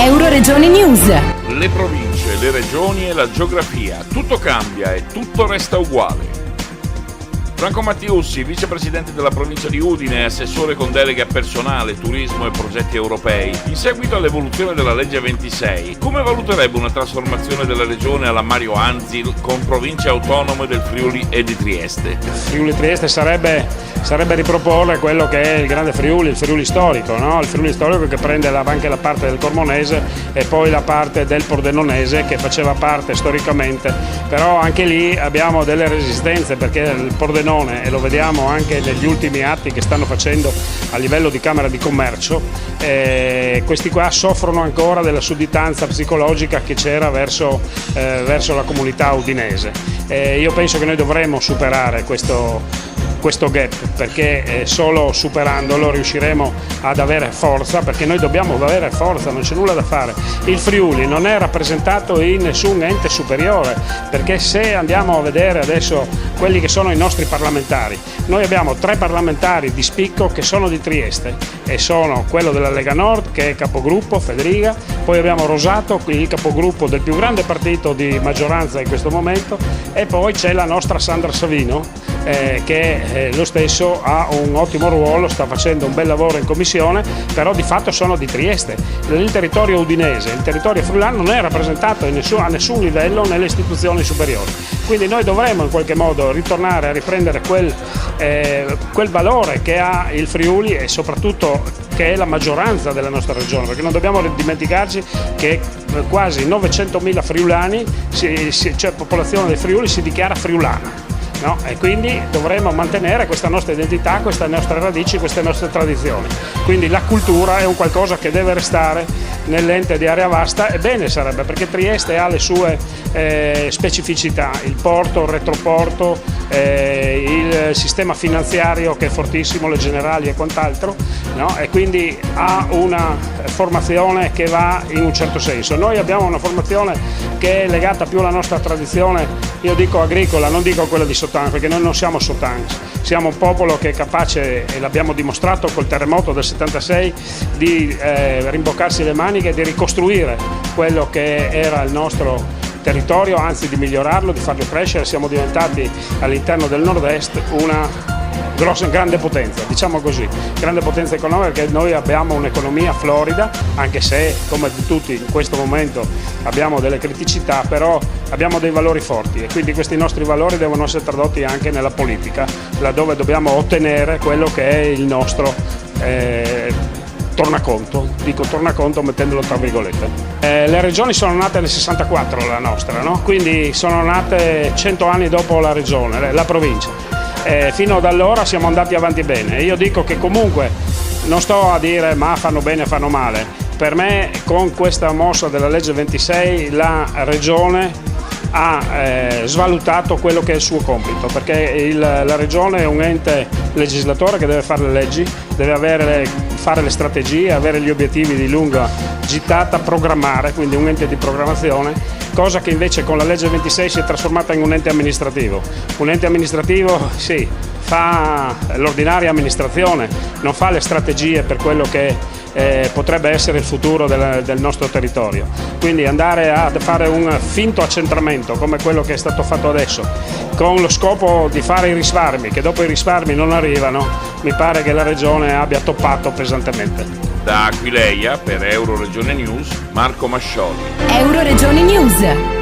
Euroregione News. Le province, le regioni e la geografia, tutto cambia e tutto resta uguale. Franco Mattiussi, vicepresidente della provincia di Udine e assessore con delega personale, turismo e progetti europei, in seguito all'evoluzione della legge 26, come valuterebbe una trasformazione della regione alla Mario Anzil con province autonome del Friuli e di Trieste? Friuli Trieste sarebbe riproporre quello che è il grande Friuli, il Friuli storico, no? Il Friuli storico che prende anche la parte del Cormonese e poi la parte del Pordenonese che faceva parte storicamente, però anche lì abbiamo delle resistenze perché il Pordenone, e lo vediamo anche negli ultimi atti che stanno facendo a livello di Camera di Commercio, questi qua soffrono ancora della sudditanza psicologica che c'era verso la comunità udinese. Io penso che noi dovremmo superare questo gap, perché solo superandolo riusciremo ad avere forza, perché noi dobbiamo avere forza, non c'è nulla da fare. Il Friuli non è rappresentato in nessun ente superiore, perché se andiamo a vedere adesso quelli che sono i nostri parlamentari, noi abbiamo 3 parlamentari di spicco che sono di Trieste e sono quello della Lega Nord che è capogruppo, Federica, poi abbiamo Rosato, il capogruppo del più grande partito di maggioranza in questo momento, e poi c'è la nostra Sandra Savino che lo stesso ha un ottimo ruolo, sta facendo un bel lavoro in commissione, però di fatto sono di Trieste. Il territorio udinese, il territorio friulano non è rappresentato a nessun livello nelle istituzioni superiori, quindi noi dovremmo in qualche modo ritornare a riprendere quel valore che ha il Friuli e soprattutto che è la maggioranza della nostra regione, perché non dobbiamo dimenticarci che quasi 900.000 friulani, cioè popolazione del Friuli, si dichiara friulana. No? E quindi dovremmo mantenere questa nostra identità, queste nostre radici, queste nostre tradizioni. Quindi la cultura è un qualcosa che deve restare nell'ente di Area Vasta, e bene sarebbe, perché Trieste ha le sue specificità, il porto, il retroporto, il sistema finanziario che è fortissimo, le generali e quant'altro, no? E quindi ha una formazione che va in un certo senso. Noi abbiamo una formazione che è legata più alla nostra tradizione, io dico agricola, non dico quella di Sottans, perché noi non siamo Sottans, siamo un popolo che è capace, e l'abbiamo dimostrato col terremoto del 76, di rimboccarsi le maniche e di ricostruire quello che era il nostro territorio, anzi di migliorarlo, di farlo crescere. Siamo diventati all'interno del nord-est una grande potenza, diciamo così, grande potenza economica, perché noi abbiamo un'economia florida, anche se come tutti in questo momento abbiamo delle criticità, però abbiamo dei valori forti e quindi questi nostri valori devono essere tradotti anche nella politica, laddove dobbiamo ottenere quello che è il nostro tornaconto, dico tornaconto mettendolo tra virgolette. Le regioni sono nate nel 64, la nostra, no? Quindi sono nate 100 anni dopo la regione, la provincia. Fino ad allora siamo andati avanti bene. Io dico che comunque non sto a dire ma fanno bene o fanno male. Per me con questa mossa della legge 26 la regione ha svalutato quello che è il suo compito, perché la regione è un ente legislatore che deve fare le leggi, deve fare le strategie, avere gli obiettivi di lunga gittata, programmare, quindi un ente di programmazione, cosa che invece con la legge 26 si è trasformata in un ente amministrativo. Un ente amministrativo sì, fa l'ordinaria amministrazione, non fa le strategie per quello che potrebbe essere il futuro del nostro territorio. Quindi andare a fare un finto accentramento come quello che è stato fatto adesso, con lo scopo di fare i risparmi, che dopo i risparmi non arrivano, mi pare che la regione abbia toppato pesantemente. Da Aquileia per Euroregione News, Marco Mascioli. Euroregione News.